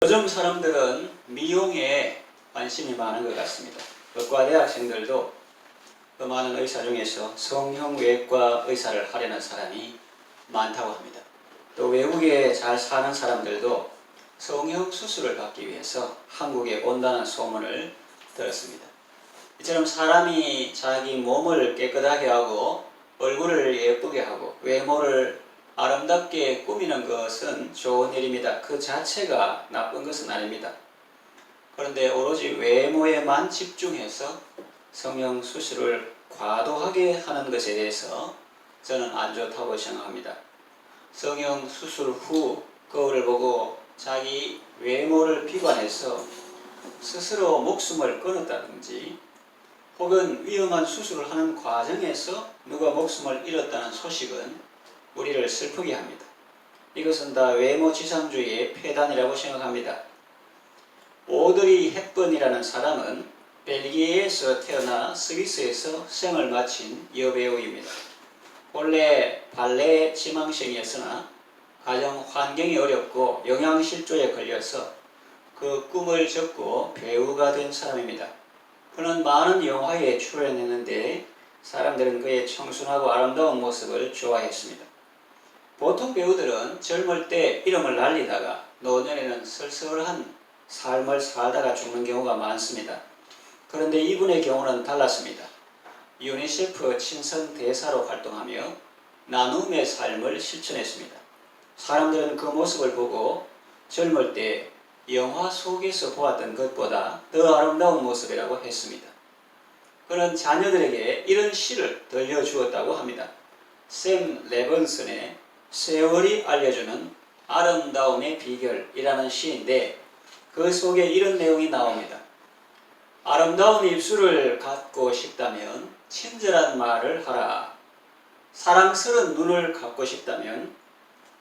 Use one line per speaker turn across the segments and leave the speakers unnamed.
요즘 사람들은 미용에 관심이 많은 것 같습니다. 의과대 학생들도 그 많은 의사 중에서 성형외과 의사를 하려는 사람이 많다고 합니다. 또 외국에 잘 사는 사람들도 성형 수술을 받기 위해서 한국에 온다는 소문을 들었습니다. 이처럼 사람이 자기 몸을 깨끗하게 하고 얼굴을 예쁘게 하고 외모를 아름답게 꾸미는 것은 좋은 일입니다. 그 자체가 나쁜 것은 아닙니다. 그런데 오로지 외모에만 집중해서 성형 수술을 과도하게 하는 것에 대해서 저는 안 좋다고 생각합니다. 성형 수술 후 거울을 보고 자기 외모를 비관해서 스스로 목숨을 끊었다든지 혹은 위험한 수술을 하는 과정에서 누가 목숨을 잃었다는 소식은 우리를 슬프게 합니다. 이것은 다 외모지상주의의 폐단이라고 생각합니다. 오드리 헵번이라는 사람은 벨기에에서 태어나 스위스에서 생을 마친 여배우입니다. 원래 발레 지망생이었으나 가정 환경이 어렵고 영양실조에 걸려서 그 꿈을 접고 배우가 된 사람입니다. 그는 많은 영화에 출연했는데 사람들은 그의 청순하고 아름다운 모습을 좋아했습니다. 보통 배우들은 젊을 때 이름을 날리다가 노년에는 쓸쓸한 삶을 살다가 죽는 경우가 많습니다. 그런데 이분의 경우는 달랐습니다. 유니세프 친선 대사로 활동하며 나눔의 삶을 실천했습니다. 사람들은 그 모습을 보고 젊을 때 영화 속에서 보았던 것보다 더 아름다운 모습이라고 했습니다. 그는 자녀들에게 이런 시를 들려주었다고 합니다. 샘 레번슨의 세월이 알려주는 아름다움의 비결이라는 시인데 그 속에 이런 내용이 나옵니다. 아름다운 입술을 갖고 싶다면 친절한 말을 하라. 사랑스러운 눈을 갖고 싶다면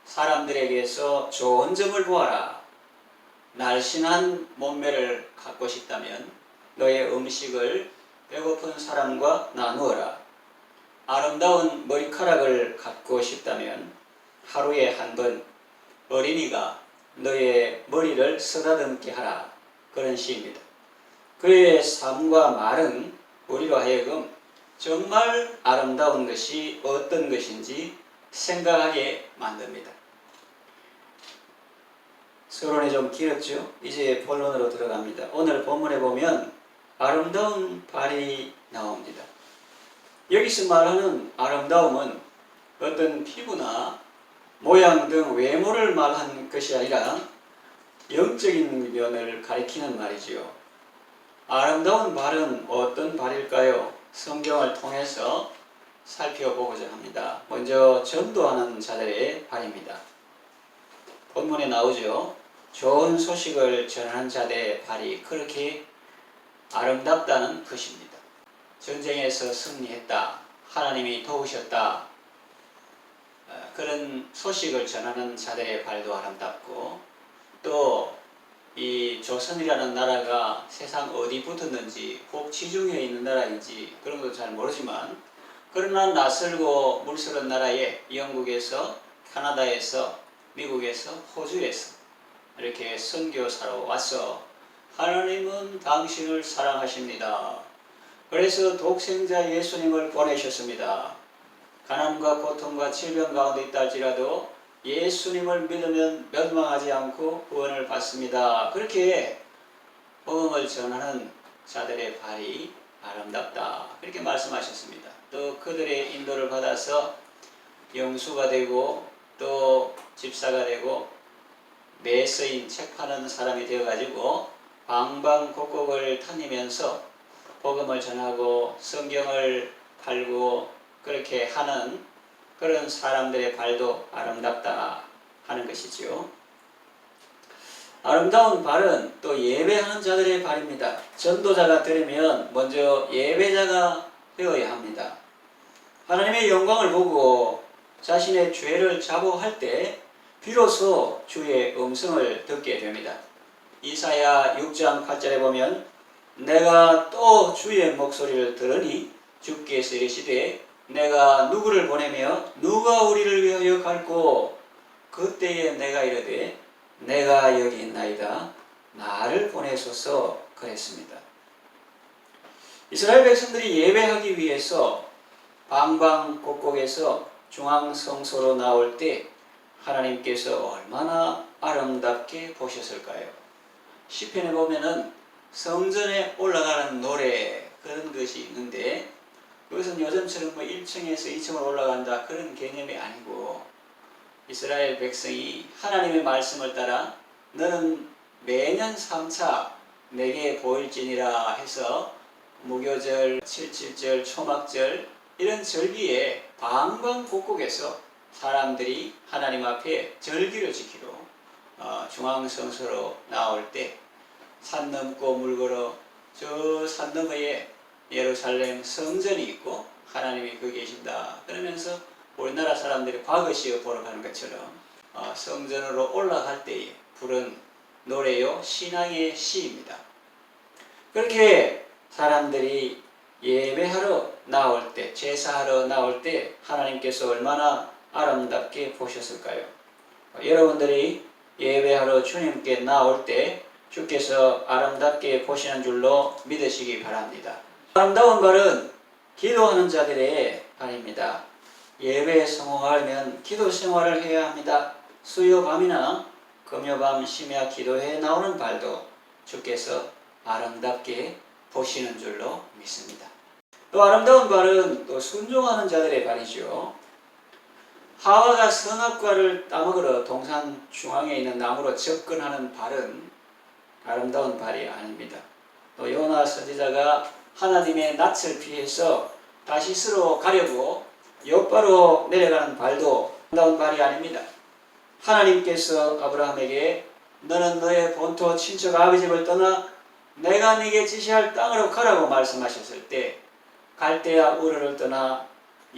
사람들에게서 좋은 점을 보아라. 날씬한 몸매를 갖고 싶다면 너의 음식을 배고픈 사람과 나누어라. 아름다운 머리카락을 갖고 싶다면 하루에 한 번 어린이가 너의 머리를 쓰다듬게 하라. 그런 시입니다. 그의 삶과 말은 우리로 하여금 정말 아름다운 것이 어떤 것인지 생각하게 만듭니다. 서론이 좀 길었죠? 이제 본론으로 들어갑니다. 오늘 본문에 보면 아름다운 발이 나옵니다. 여기서 말하는 아름다움은 어떤 피부나 모양 등 외모를 말하는 것이 아니라 영적인 면을 가리키는 말이지요. 아름다운 발은 어떤 발일까요? 성경을 통해서 살펴보고자 합니다. 먼저 전도하는 자들의 발입니다. 본문에 나오죠. 좋은 소식을 전하는 자들의 발이 그렇게 아름답다는 것입니다. 전쟁에서 승리했다. 하나님이 도우셨다. 그런 소식을 전하는 자들의 발도 아름답고 또 이 조선이라는 나라가 세상 어디 붙었는지 혹 지중해에 있는 나라인지 그런 것도 잘 모르지만 그러나 낯설고 물스러운 나라에 영국에서 캐나다에서 미국에서 호주에서 이렇게 선교사로 와서 하나님은 당신을 사랑하십니다. 그래서 독생자 예수님을 보내셨습니다. 가난과 고통과 질병 가운데 있다 할지라도 예수님을 믿으면 멸망하지 않고 구원을 받습니다. 그렇게 복음을 전하는 자들의 발이 아름답다. 그렇게 말씀하셨습니다. 또 그들의 인도를 받아서 영수가 되고 또 집사가 되고 매서인 책 파는 사람이 되어가지고 방방곡곡을 다니면서 복음을 전하고 성경을 팔고 그렇게 하는 그런 사람들의 발도 아름답다 하는 것이지요. 아름다운 발은 또 예배하는 자들의 발입니다. 전도자가 되려면 먼저 예배자가 되어야 합니다. 하나님의 영광을 보고 자신의 죄를 자복할 때 비로소 주의 음성을 듣게 됩니다. 이사야 6장 8절에 보면 내가 또 주의 목소리를 들으니 주께서 이르시되 내가 누구를 보내며 누가 우리를 위하여 갈고 그때에 내가 이르되 내가 여기 있나이다. 나를 보내소서 그랬습니다. 이스라엘 백성들이 예배하기 위해서 방방곡곡에서 중앙성소로 나올 때 하나님께서 얼마나 아름답게 보셨을까요? 시편에 보면은 성전에 올라가는 노래 그런 것이 있는데 그것은 요즘처럼 1층에서 2층으로 올라간다 그런 개념이 아니고 이스라엘 백성이 하나님의 말씀을 따라 너는 매년 3차 내게 보일지니라 해서 무교절, 칠칠절, 초막절 이런 절기에 방방곡곡에서 사람들이 하나님 앞에 절기를 지키러 중앙성소로 나올 때 산 넘고 물 걸어 저 산 너머에 예루살렘 성전이 있고 하나님이 거기 계신다 그러면서 우리나라 사람들이 과거 시에 보러 가는 것처럼 성전으로 올라갈 때에 부른 노래요 신앙의 시입니다. 그렇게 사람들이 예배하러 나올 때 제사하러 나올 때 하나님께서 얼마나 아름답게 보셨을까요? 여러분들이 예배하러 주님께 나올 때 주께서 아름답게 보시는 줄로 믿으시기 바랍니다. 아름다운 발은 기도하는 자들의 발입니다. 예배에 성공하려면 기도 생활을 해야 합니다. 수요 밤이나 금요 밤 심야 기도회에 나오는 발도 주께서 아름답게 보시는 줄로 믿습니다. 또 아름다운 발은 또 순종하는 자들의 발이죠. 하와가 선악과를 따먹으러 동산 중앙에 있는 나무로 접근하는 발은 아름다운 발이 아닙니다. 또 요나 선지자가 하나님의 낯을 피해서 다시스로 가려고 옆바로 내려가는 발도 아름다운 발이 아닙니다. 하나님께서 아브라함에게 너는 너의 본토 친척 아비 집을 떠나 내가 네게 지시할 땅으로 가라고 말씀하셨을 때 갈대아 우르를 떠나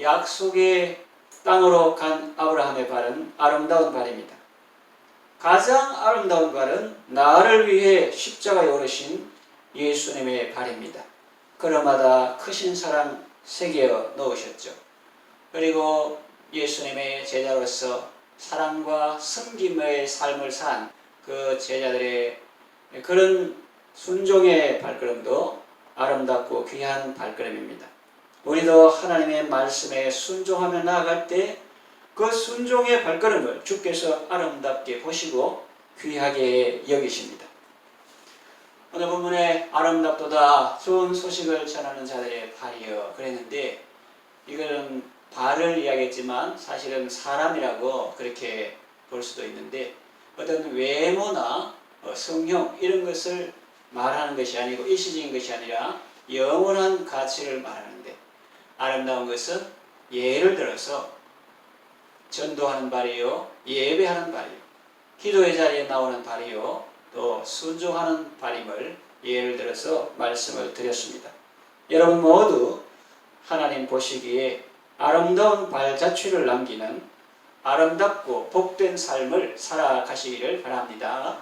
약속의 땅으로 간 아브라함의 발은 아름다운 발입니다. 가장 아름다운 발은 나를 위해 십자가에 오르신 예수님의 발입니다. 그러마다 크신 사랑 새겨 넣으셨죠. 그리고 예수님의 제자로서 사랑과 섬김의 삶을 산 그 제자들의 그런 순종의 발걸음도 아름답고 귀한 발걸음입니다. 우리도 하나님의 말씀에 순종하며 나아갈 때 그 순종의 발걸음을 주께서 아름답게 보시고 귀하게 여기십니다. 오늘 본문에 아름답도다 좋은 소식을 전하는 자들의 발이여 그랬는데 이거는 발을 이야기했지만 사실은 사람이라고 그렇게 볼 수도 있는데 어떤 외모나 성형 이런 것을 말하는 것이 아니고 일시적인 것이 아니라 영원한 가치를 말하는데 아름다운 것은 예를 들어서 전도하는 발이요 예배하는 발이요 기도의 자리에 나오는 발이요 또 순종하는 발임을 예를 들어서 말씀을 드렸습니다. 여러분 모두 하나님 보시기에 아름다운 발자취를 남기는 아름답고 복된 삶을 살아가시기를 바랍니다.